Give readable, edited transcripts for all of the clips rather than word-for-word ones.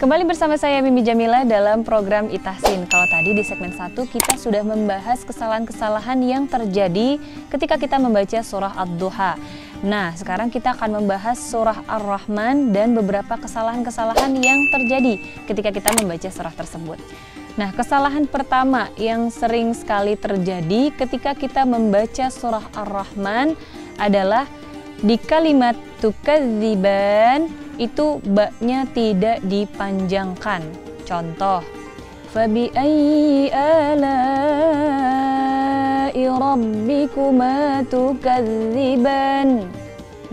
Kembali bersama saya Mimi Jamila dalam program Itahsin. Kalau tadi di segmen 1 kita sudah membahas kesalahan-kesalahan yang terjadi ketika kita membaca surah Ad-Duha. Nah, sekarang kita akan membahas surah Ar-Rahman dan beberapa kesalahan-kesalahan yang terjadi ketika kita membaca surah tersebut. Nah, kesalahan pertama yang sering sekali terjadi ketika kita membaca surah Ar-Rahman adalah di kalimat tukadziban itu ba-nya tidak dipanjangkan. Contoh, fabi ayyi ala'i rabbikuma tukadziban.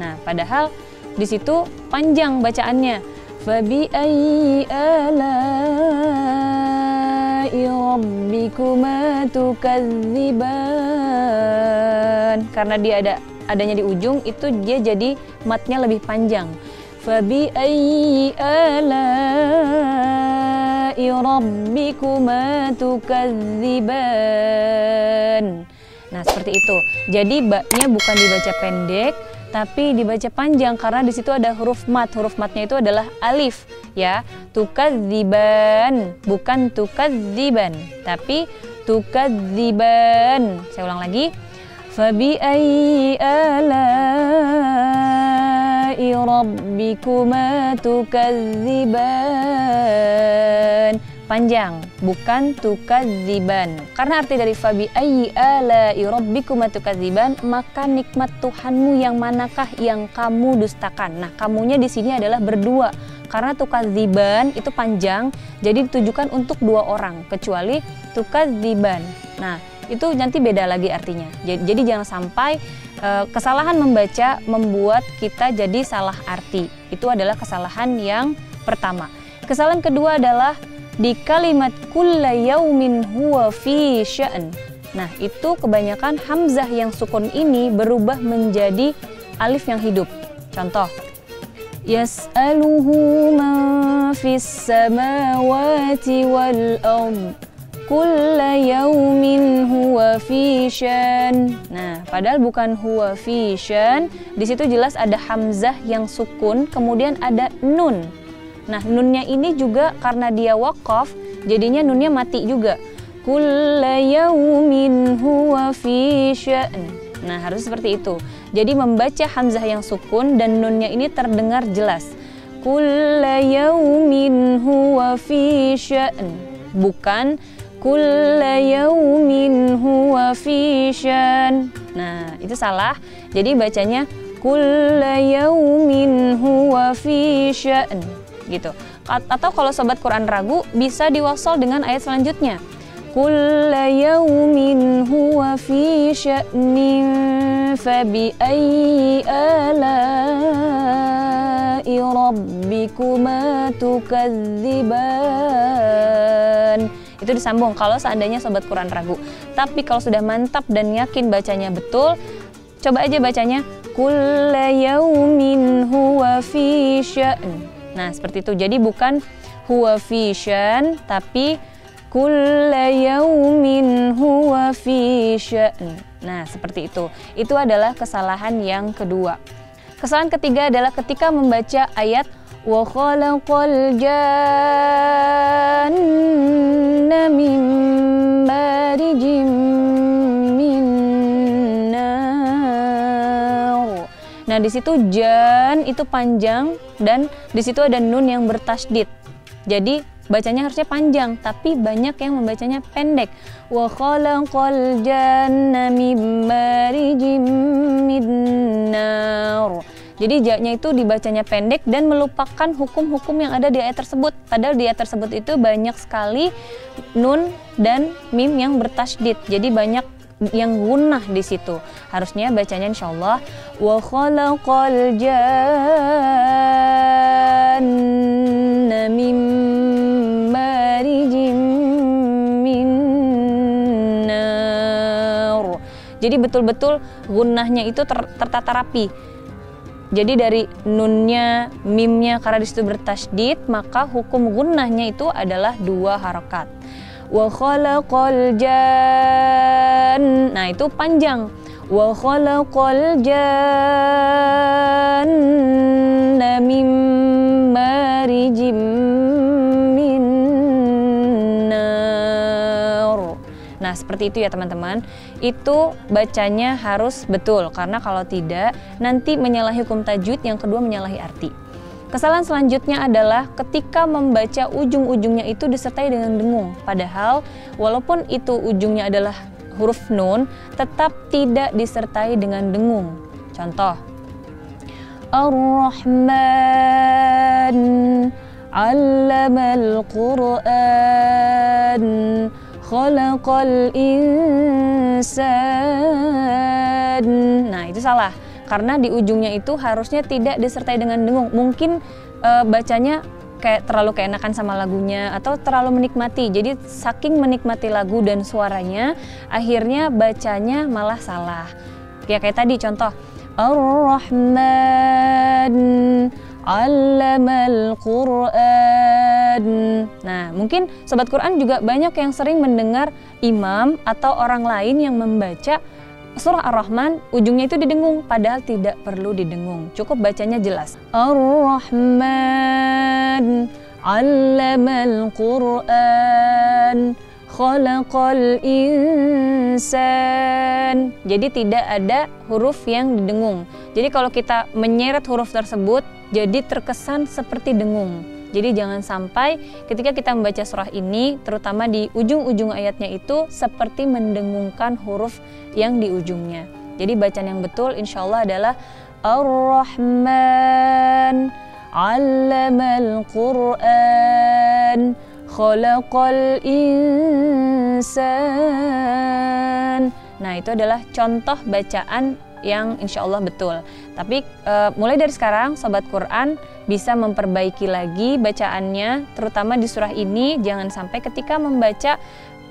Nah, padahal di situ panjang bacaannya. Fabi ayyi ala'i rabbikuma tukadziban. Karena dia adanya di ujung, itu dia jadi matnya lebih panjang. Fabi ayyi ala'i rabbikuma tukadziban. Nah, seperti itu. Jadi ba-nya bukan dibaca pendek, tapi dibaca panjang karena di situ ada huruf mat. Huruf matnya itu adalah alif, ya. Tukadziban, bukan tukadziban, tapi tukadziban. Saya ulang lagi. Fabi ayyi ala'i rabbikuma tukadziban. Panjang, bukan tukadziban. Karena arti dari fabi ayyi ala'i rabbikuma tukadziban, maka nikmat Tuhanmu yang manakah yang kamu dustakan. Nah, kamunya di sini adalah berdua. Karena tukadziban itu panjang, jadi ditujukan untuk dua orang, kecuali tukadziban. Nah, itu nanti beda lagi artinya. Jadi jangan sampai kesalahan membaca membuat kita jadi salah arti. Itu adalah kesalahan yang pertama. Kesalahan kedua adalah di kalimat kulla yaumin huwa fi sya'n. Nah, itu kebanyakan hamzah yang sukun ini berubah menjadi alif yang hidup. Contoh, yas'aluhu man fis samawati wal ardh kulla yaumin huwa fi sya'n. Nah, padahal bukan huwa fi sya'n. Di situ jelas ada hamzah yang sukun, kemudian ada nun. Nah, nunnya ini juga karena dia waqaf, jadinya nunnya mati juga. Kulla yaumin huwa fi sya'n. Nah, harus seperti itu. Jadi membaca hamzah yang sukun dan nunnya ini terdengar jelas. Kulla yaumin huwa fi sya'n. Bukan kulla yaumin huwa fi sya'n. Nah, itu salah. Jadi bacanya kulla yaumin huwa fi sya'n gitu. Atau kalau sobat Quran ragu, bisa diwasal dengan ayat selanjutnya. Kulla yaumin huwa fi sya'nin fabi ayyi ala'i rabbikuma tukadziban. Itu disambung kalau seandainya sobat Quran ragu. Tapi kalau sudah mantap dan yakin bacanya betul, coba aja bacanya kulla yaumin huwa fi sya'n. Nah, seperti itu. Jadi bukan huwa fi sya'n, tapi kulla yaumin huwa fi sya'n. Nah, seperti itu. Itu adalah kesalahan yang kedua. Kesalahan ketiga adalah ketika membaca ayat wa khalaqal janna min marijim min nar. Nah, di situ jan itu panjang dan di situ ada nun yang bertasydid. Jadi bacanya harusnya panjang, tapi banyak yang membacanya pendek. Wa khalaqal janna min marijim min nar. Jadi ja-nya itu dibacanya pendek dan melupakan hukum-hukum yang ada di ayat tersebut. Padahal di ayat tersebut itu banyak sekali nun dan mim yang bertasydid. Jadi banyak yang gunnah di situ. Harusnya bacanya insyaallah wa khalaqal janna min marijim min nar. Jadi betul-betul gunnahnya itu tertata rapi. Jadi dari nunnya, mimnya karena di situ bertasydid, maka hukum gunnahnya itu adalah 2 harokat. Wa khalaqal jan. Nah, itu panjang. Wa khalaqal janna min marijim Nah, seperti itu ya teman-teman. Itu bacanya harus betul, karena kalau tidak nanti menyalahi hukum tajwid, yang kedua menyalahi arti. Kesalahan selanjutnya adalah ketika membaca ujung-ujungnya itu disertai dengan dengung. Padahal walaupun itu ujungnya adalah huruf nun, tetap tidak disertai dengan dengung. Contoh, Ar-Rahman, 'allamal Qur'an, khalaqal insan. Nah, itu salah. Karena di ujungnya itu harusnya tidak disertai dengan dengung. Mungkin bacanya kayak terlalu keenakan sama lagunya atau terlalu menikmati. Jadi saking menikmati lagu dan suaranya, akhirnya bacanya malah salah. Ya kayak tadi contoh, Ar-Rahman, 'allamal Qur'an. Nah, mungkin sobat Quran juga banyak yang sering mendengar imam atau orang lain yang membaca surah Ar-Rahman ujungnya itu didengung, padahal tidak perlu didengung. Cukup bacanya jelas. Ar-Rahman, 'allamal Qur'an, khalaqal insan. Jadi tidak ada huruf yang didengung. Jadi kalau kita menyeret huruf tersebut, jadi terkesan seperti dengung. Jadi jangan sampai ketika kita membaca surah ini, terutama di ujung-ujung ayatnya itu seperti mendengungkan huruf yang di ujungnya. Jadi bacaan yang betul insya Allah adalah Ar-Rahman, 'allamal Qur'an, khalaqal insan. Nah, itu adalah contoh bacaan yang insya Allah betul. Tapi mulai dari sekarang Sobat Quran bisa memperbaiki lagi bacaannya, terutama di surah ini. Jangan sampai ketika membaca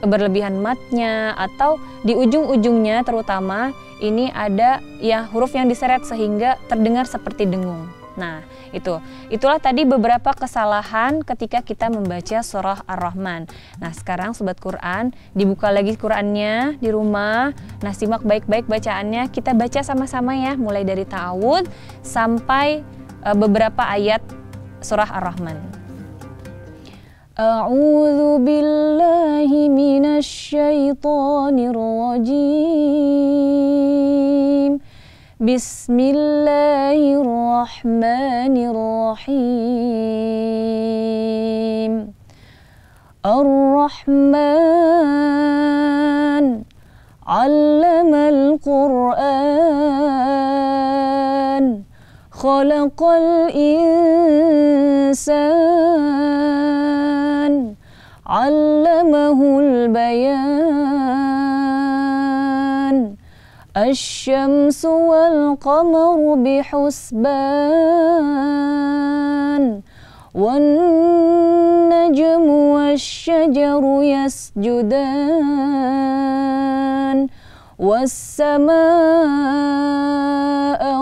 berlebihan matnya atau di ujung-ujungnya terutama ini ada ya huruf yang diseret sehingga terdengar seperti dengung. Nah, itulah tadi beberapa kesalahan ketika kita membaca surah Ar-Rahman. Nah, sekarang Sobat Quran, dibuka lagi Qurannya di rumah. Nah, simak baik-baik bacaannya. Kita baca sama-sama ya, mulai dari ta'awudz sampai beberapa ayat surah Ar-Rahman. A'udzu billahi minasy syaithanir rajim. Bismillahirrahmanirrahim. Ar-Rahman, 'allamal Qur'an, khalaqal insan, 'allamahul bayan. Asy-syamsu wal qamaru bihusban, wan najmu wasy-syajaru yasjudan, was-samaa'a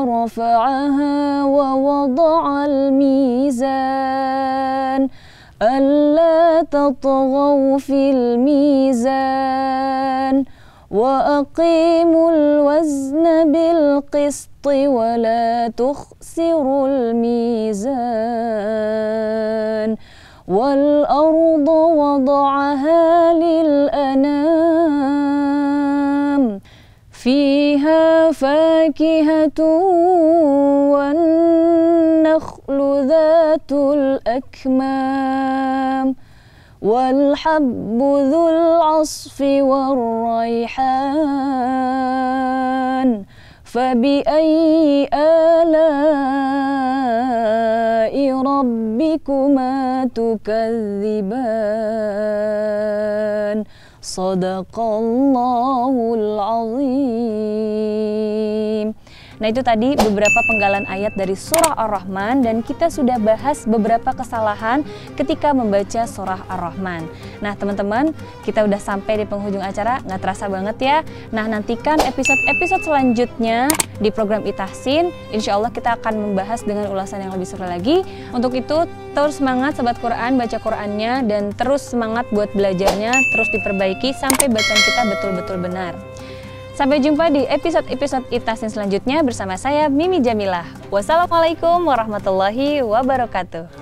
rafa'aha wa wada'al mizan, alla tatghaw fil mizan, wa aqimul wazna bil qisti wa la tukhsirul mizan, wal arda wada'aha lil anam, fiha fakihatun wan nakhlu dhatul akmam, wal habbu dhul asfi war rayhan, fabi ayyi ala'i rabbikuma tukadziban. Shadaqallahul azim. Nah, itu tadi beberapa penggalan ayat dari surah Ar-Rahman, dan kita sudah bahas beberapa kesalahan ketika membaca surah Ar-Rahman. Nah, teman-teman, kita udah sampai di penghujung acara, nggak terasa banget ya. Nah, nantikan episode-episode selanjutnya di program Itahsin. Insya Allah kita akan membahas dengan ulasan yang lebih seru lagi. Untuk itu, terus semangat Sobat Quran, baca Qurannya, dan terus semangat buat belajarnya, terus diperbaiki sampai bacaan kita betul-betul benar. Sampai jumpa di episode-episode Itahsin selanjutnya bersama saya Mimi Jamilah. Wassalamualaikum warahmatullahi wabarakatuh.